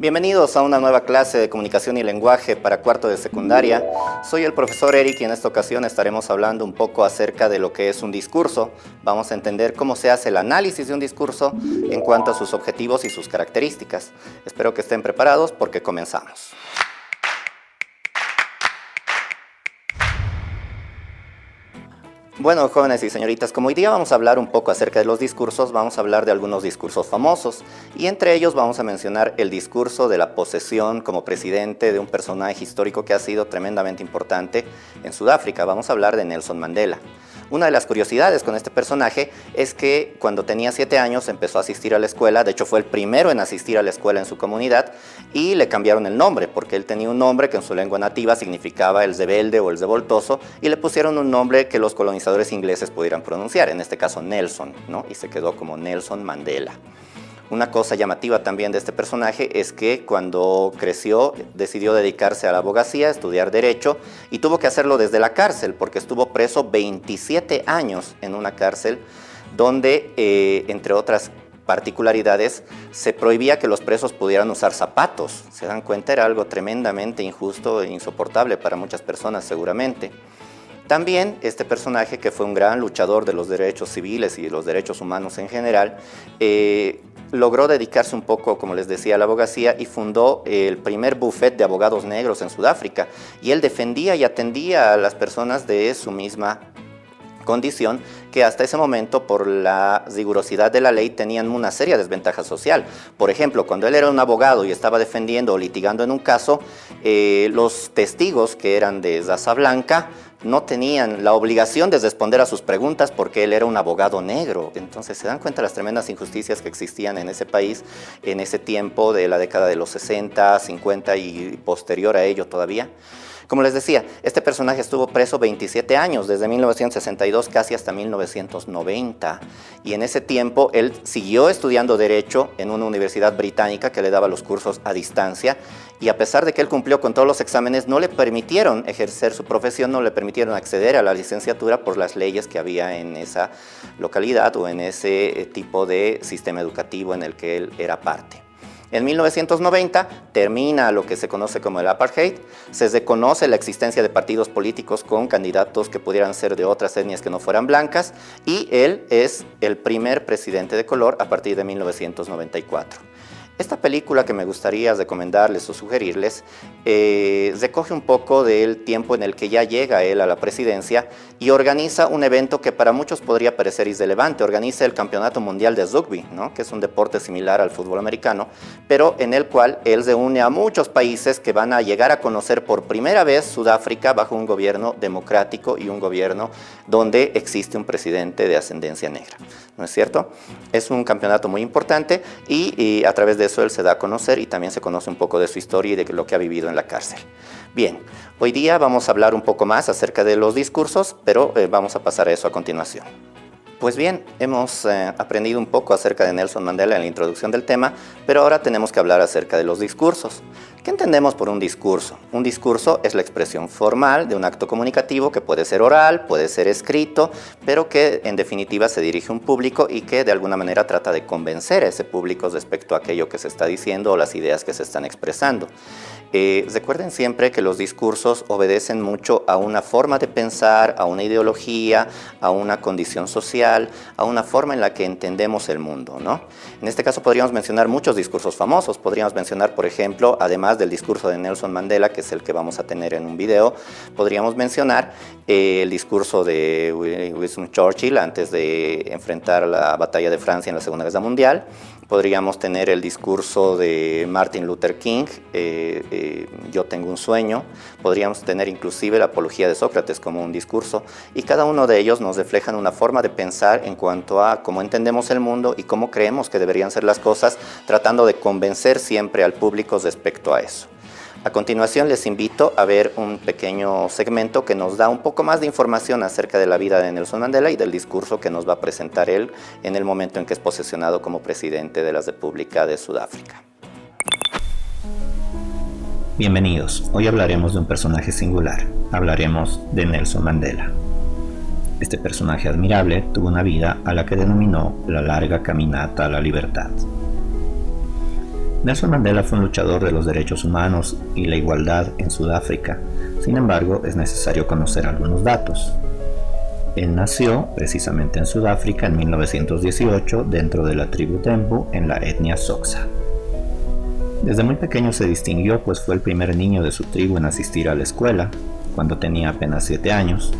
Bienvenidos a una nueva clase de comunicación y lenguaje para cuarto de secundaria. Soy el profesor Eric y en esta ocasión estaremos hablando un poco acerca de lo que es un discurso. Vamos a entender cómo se hace el análisis de un discurso en cuanto a sus objetivos y sus características. Espero que estén preparados porque comenzamos. Bueno, jóvenes y señoritas, como hoy día vamos a hablar un poco acerca de los discursos, vamos a hablar de algunos discursos famosos y entre ellos vamos a mencionar el discurso de la posesión como presidente de un personaje histórico que ha sido tremendamente importante en Sudáfrica. Vamos a hablar de Nelson Mandela. Una de las curiosidades con este personaje es que cuando tenía 7 años empezó a asistir a la escuela, de hecho fue el primero en asistir a la escuela en su comunidad y le cambiaron el nombre porque él tenía un nombre que en su lengua nativa significaba el rebelde o el revoltoso y le pusieron un nombre que los colonizadores ingleses pudieran pronunciar, en este caso Nelson, ¿no? Y se quedó como Nelson Mandela. Una cosa llamativa también de este personaje es que cuando creció decidió dedicarse a la abogacía, estudiar derecho y tuvo que hacerlo desde la cárcel porque estuvo preso 27 años en una cárcel donde, entre otras particularidades, se prohibía que los presos pudieran usar zapatos. Se dan cuenta, era algo tremendamente injusto e insoportable para muchas personas seguramente. También este personaje, que fue un gran luchador de los derechos civiles y de los derechos humanos en general, logró dedicarse un poco, como les decía, a la abogacía y fundó el primer bufete de abogados negros en Sudáfrica. Y él defendía y atendía a las personas de su misma condición que hasta ese momento, por la rigurosidad de la ley, tenían una seria desventaja social. Por ejemplo, cuando él era un abogado y estaba defendiendo o litigando en un caso, los testigos que eran de raza blanca no tenían la obligación de responder a sus preguntas porque él era un abogado negro. Entonces se dan cuenta las tremendas injusticias que existían en ese país en ese tiempo de la década de los 60, 50 y posterior a ello todavía. Como les decía, este personaje estuvo preso 27 años, desde 1962 casi hasta 1990. Y en ese tiempo él siguió estudiando Derecho en una universidad británica que le daba los cursos a distancia. Y a pesar de que él cumplió con todos los exámenes, no le permitieron ejercer su profesión, no le permitieron acceder a la licenciatura por las leyes que había en esa localidad o en ese tipo de sistema educativo en el que él era parte. En 1990 termina lo que se conoce como el apartheid, se reconoce la existencia de partidos políticos con candidatos que pudieran ser de otras etnias que no fueran blancas y él es el primer presidente de color a partir de 1994. Esta película que me gustaría recomendarles o sugerirles recoge un poco del tiempo en el que ya llega él a la presidencia y organiza un evento que para muchos podría parecer irrelevante. Organiza el Campeonato Mundial de Rugby, ¿no? Que es un deporte similar al fútbol americano, pero en el cual él reúne a muchos países que van a llegar a conocer por primera vez Sudáfrica bajo un gobierno democrático y un gobierno donde existe un presidente de ascendencia negra. ¿No es cierto? Es un campeonato muy importante y a través de eso él se da a conocer y también se conoce un poco de su historia y de lo que ha vivido en la cárcel. Bien, hoy día vamos a hablar un poco más acerca de los discursos, pero vamos a pasar a eso a continuación. Pues bien, hemos aprendido un poco acerca de Nelson Mandela en la introducción del tema, pero ahora tenemos que hablar acerca de los discursos. ¿Qué entendemos por un discurso? Un discurso es la expresión formal de un acto comunicativo que puede ser oral, puede ser escrito, pero que en definitiva se dirige a un público y que de alguna manera trata de convencer a ese público respecto a aquello que se está diciendo o las ideas que se están expresando. Recuerden siempre que los discursos obedecen mucho a una forma de pensar, a una ideología, a una condición social, a una forma en la que entendemos el mundo, ¿no? En este caso podríamos mencionar muchos discursos famosos. Podríamos mencionar, por ejemplo, además del discurso de Nelson Mandela, que es el que vamos a tener en un video, podríamos mencionar el discurso de Winston Churchill antes de enfrentar la batalla de Francia en la Segunda Guerra Mundial. Podríamos tener el discurso de Martin Luther King, Yo tengo un sueño. Podríamos tener inclusive la apología de Sócrates como un discurso y cada uno de ellos nos reflejan una forma de pensar en cuanto a cómo entendemos el mundo y cómo creemos que deberían ser las cosas, tratando de convencer siempre al público respecto a eso. A continuación les invito a ver un pequeño segmento que nos da un poco más de información acerca de la vida de Nelson Mandela y del discurso que nos va a presentar él en el momento en que es posesionado como presidente de la República de Sudáfrica. Bienvenidos, hoy hablaremos de un personaje singular, hablaremos de Nelson Mandela. Este personaje admirable tuvo una vida a la que denominó la larga caminata a la libertad. Nelson Mandela fue un luchador de los derechos humanos y la igualdad en Sudáfrica. Sin embargo, es necesario conocer algunos datos. Él nació precisamente en Sudáfrica en 1918 dentro de la tribu Tembu en la etnia Xhosa. Desde muy pequeño se distinguió, pues fue el primer niño de su tribu en asistir a la escuela, cuando tenía apenas 7 años.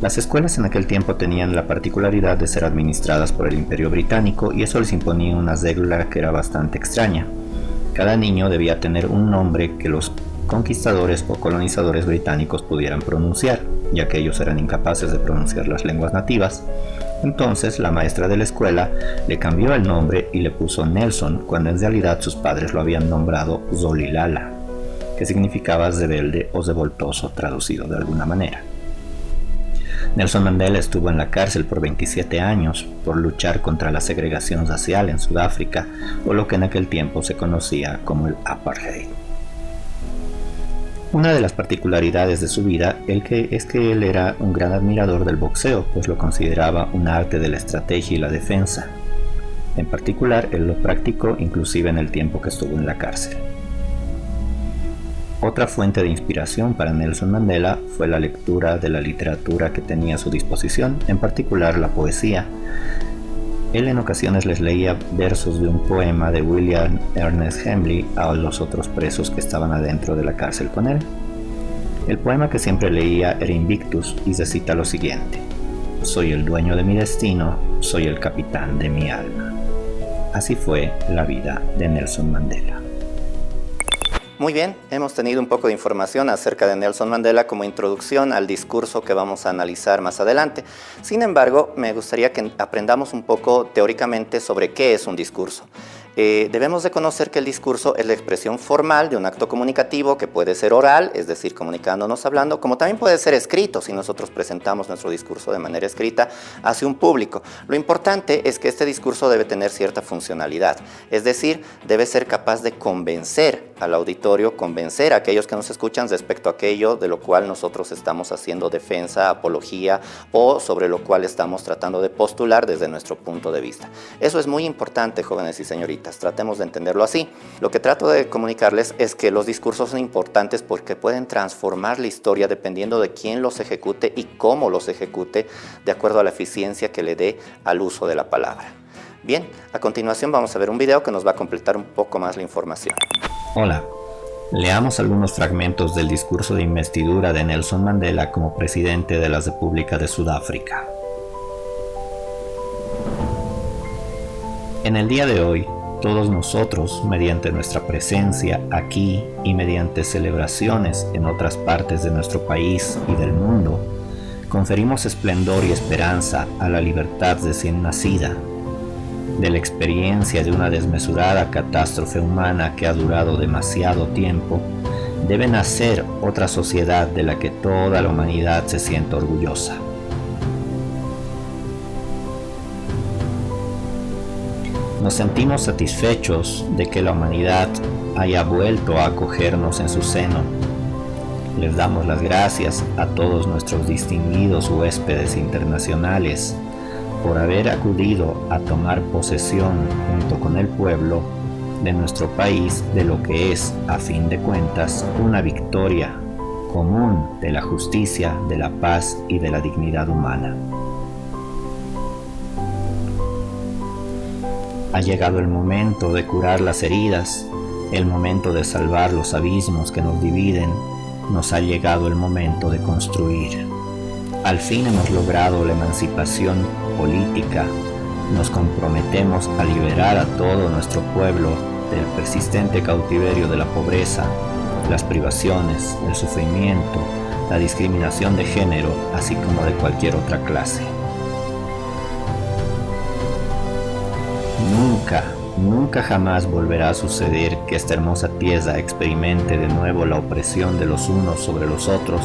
Las escuelas en aquel tiempo tenían la particularidad de ser administradas por el Imperio Británico y eso les imponía una regla que era bastante extraña. Cada niño debía tener un nombre que los conquistadores o colonizadores británicos pudieran pronunciar, ya que ellos eran incapaces de pronunciar las lenguas nativas. Entonces la maestra de la escuela le cambió el nombre y le puso Nelson, cuando en realidad sus padres lo habían nombrado Zolilala, que significaba rebelde o revoltoso traducido de alguna manera. Nelson Mandela estuvo en la cárcel por 27 años por luchar contra la segregación racial en Sudáfrica, o lo que en aquel tiempo se conocía como el apartheid. Una de las particularidades de su vida es que él era un gran admirador del boxeo, pues lo consideraba un arte de la estrategia y la defensa. En particular, él lo practicó inclusive en el tiempo que estuvo en la cárcel. Otra fuente de inspiración para Nelson Mandela fue la lectura de la literatura que tenía a su disposición, en particular la poesía. Él en ocasiones les leía versos de un poema de William Ernest Henley a los otros presos que estaban adentro de la cárcel con él. El poema que siempre leía era Invictus y recita lo siguiente: soy el dueño de mi destino, soy el capitán de mi alma. Así fue la vida de Nelson Mandela. Muy bien, hemos tenido un poco de información acerca de Nelson Mandela como introducción al discurso que vamos a analizar más adelante. Sin embargo, me gustaría que aprendamos un poco teóricamente sobre qué es un discurso. Debemos de conocer que el discurso es la expresión formal de un acto comunicativo que puede ser oral, es decir, comunicándonos, hablando, como también puede ser escrito, si nosotros presentamos nuestro discurso de manera escrita hacia un público. Lo importante es que este discurso debe tener cierta funcionalidad, es decir, debe ser capaz de convencer al auditorio, convencer a aquellos que nos escuchan respecto a aquello de lo cual nosotros estamos haciendo defensa, apología o sobre lo cual estamos tratando de postular desde nuestro punto de vista. Eso es muy importante, jóvenes y señoritas. Tratemos de entenderlo así. Lo que trato de comunicarles es que los discursos son importantes porque pueden transformar la historia dependiendo de quién los ejecute y cómo los ejecute, de acuerdo a la eficiencia que le dé al uso de la palabra. Bien, a continuación vamos a ver un video que nos va a completar un poco más la información. Hola, leamos algunos fragmentos del discurso de investidura de Nelson Mandela como presidente de la República de Sudáfrica. En el día de hoy, todos nosotros, mediante nuestra presencia aquí y mediante celebraciones en otras partes de nuestro país y del mundo, conferimos esplendor y esperanza a la libertad recién nacida. De la experiencia de una desmesurada catástrofe humana que ha durado demasiado tiempo, debe nacer otra sociedad de la que toda la humanidad se sienta orgullosa. Nos sentimos satisfechos de que la humanidad haya vuelto a acogernos en su seno. Les damos las gracias a todos nuestros distinguidos huéspedes internacionales por haber acudido a tomar posesión junto con el pueblo de nuestro país de lo que es, a fin de cuentas, una victoria común de la justicia, de la paz y de la dignidad humana. Ha llegado el momento de curar las heridas, el momento de salvar los abismos que nos dividen. Nos ha llegado el momento de construir. Al fin hemos logrado la emancipación política. Nos comprometemos a liberar a todo nuestro pueblo del persistente cautiverio de la pobreza, las privaciones, el sufrimiento, la discriminación de género, así como de cualquier otra clase. Nunca jamás volverá a suceder que esta hermosa tierra experimente de nuevo la opresión de los unos sobre los otros,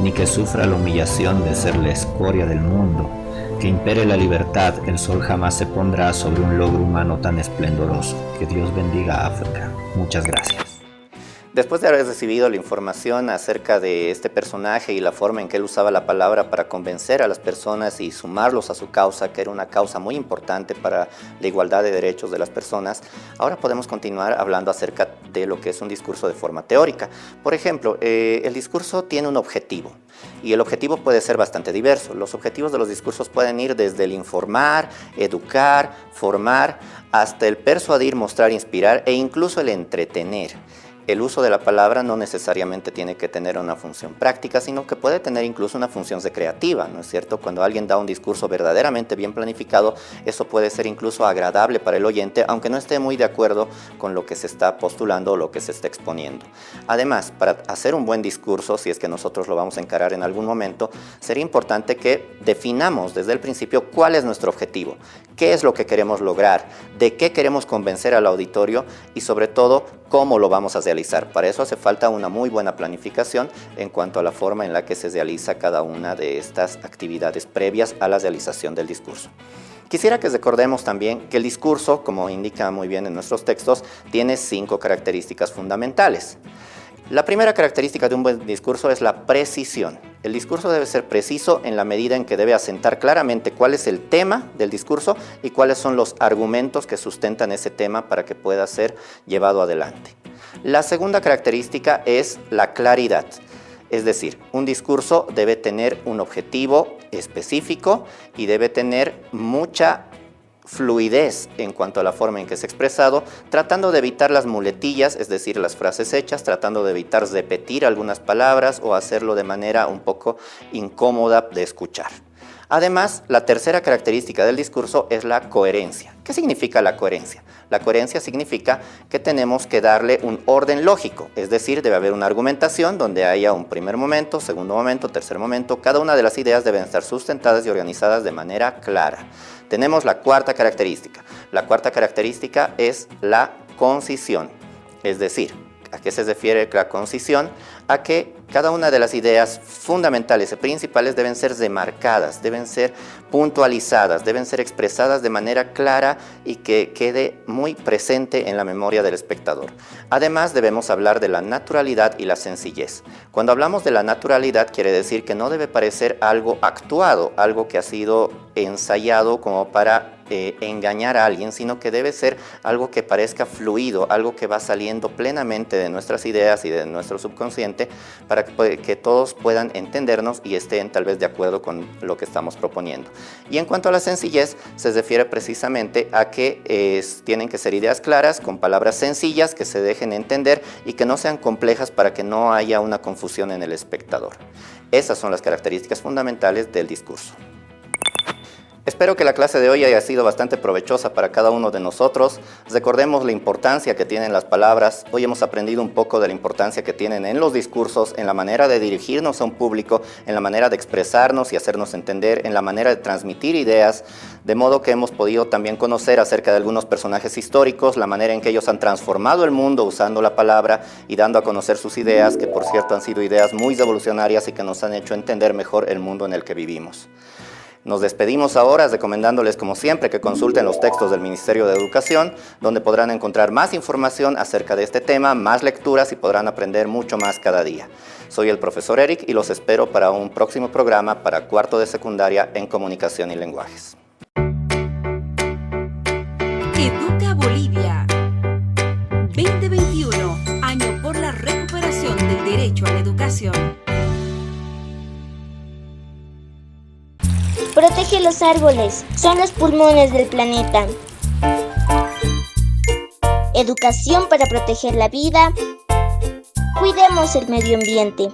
ni que sufra la humillación de ser la escoria del mundo. Que impere la libertad, el sol jamás se pondrá sobre un logro humano tan esplendoroso. Que Dios bendiga a África. Muchas gracias. Después de haber recibido la información acerca de este personaje y la forma en que él usaba la palabra para convencer a las personas y sumarlos a su causa, que era una causa muy importante para la igualdad de derechos de las personas, ahora podemos continuar hablando acerca de lo que es un discurso de forma teórica. Por ejemplo, el discurso tiene un objetivo y el objetivo puede ser bastante diverso. Los objetivos de los discursos pueden ir desde el informar, educar, formar, hasta el persuadir, mostrar, inspirar e incluso el entretener. El uso de la palabra no necesariamente tiene que tener una función práctica, sino que puede tener incluso una función recreativa, ¿no es cierto? Cuando alguien da un discurso verdaderamente bien planificado, eso puede ser incluso agradable para el oyente, aunque no esté muy de acuerdo con lo que se está postulando o lo que se está exponiendo. Además, para hacer un buen discurso, si es que nosotros lo vamos a encarar en algún momento, sería importante que definamos desde el principio cuál es nuestro objetivo, qué es lo que queremos lograr, de qué queremos convencer al auditorio y sobre todo, cómo lo vamos a realizar. Para eso hace falta una muy buena planificación en cuanto a la forma en la que se realiza cada una de estas actividades previas a la realización del discurso. Quisiera que recordemos también que el discurso, como indica muy bien en nuestros textos, tiene 5 características fundamentales. La primera característica de un buen discurso es la precisión. El discurso debe ser preciso en la medida en que debe asentar claramente cuál es el tema del discurso y cuáles son los argumentos que sustentan ese tema para que pueda ser llevado adelante. La segunda característica es la claridad. Es decir, un discurso debe tener un objetivo específico y debe tener mucha fluidez en cuanto a la forma en que es expresado, tratando de evitar las muletillas, es decir, las frases hechas, tratando de evitar repetir algunas palabras o hacerlo de manera un poco incómoda de escuchar. Además, la tercera característica del discurso es la coherencia. ¿Qué significa la coherencia? La coherencia significa que tenemos que darle un orden lógico, es decir, debe haber una argumentación donde haya un primer momento, segundo momento, tercer momento. Cada una de las ideas deben estar sustentadas y organizadas de manera clara. Tenemos la cuarta característica. La cuarta característica es la concisión, es decir, ¿a qué se refiere la concisión? A que cada una de las ideas fundamentales y principales deben ser remarcadas, deben ser puntualizadas, deben ser expresadas de manera clara y que quede muy presente en la memoria del espectador. Además, debemos hablar de la naturalidad y la sencillez. Cuando hablamos de la naturalidad, quiere decir que no debe parecer algo actuado, algo que ha sido ensayado como para engañar a alguien, sino que debe ser algo que parezca fluido, algo que va saliendo plenamente de nuestras ideas y de nuestro subconsciente para que todos puedan entendernos y estén tal vez de acuerdo con lo que estamos proponiendo. Y en cuanto a la sencillez, se refiere precisamente a que tienen que ser ideas claras, con palabras sencillas, que se dejen entender y que no sean complejas para que no haya una confusión en el espectador. Esas son las características fundamentales del discurso. Espero que la clase de hoy haya sido bastante provechosa para cada uno de nosotros. Recordemos la importancia que tienen las palabras. Hoy hemos aprendido un poco de la importancia que tienen en los discursos, en la manera de dirigirnos a un público, en la manera de expresarnos y hacernos entender, en la manera de transmitir ideas, de modo que hemos podido también conocer acerca de algunos personajes históricos, la manera en que ellos han transformado el mundo usando la palabra y dando a conocer sus ideas, que por cierto han sido ideas muy revolucionarias y que nos han hecho entender mejor el mundo en el que vivimos. Nos despedimos ahora recomendándoles, como siempre, que consulten los textos del Ministerio de Educación, donde podrán encontrar más información acerca de este tema, más lecturas y podrán aprender mucho más cada día. Soy el profesor Eric y los espero para un próximo programa para cuarto de secundaria en Comunicación y Lenguajes. Educa Bolivia 2021, año por la recuperación del derecho a la educación. Protege los árboles, son los pulmones del planeta. Educación para proteger la vida. Cuidemos el medio ambiente.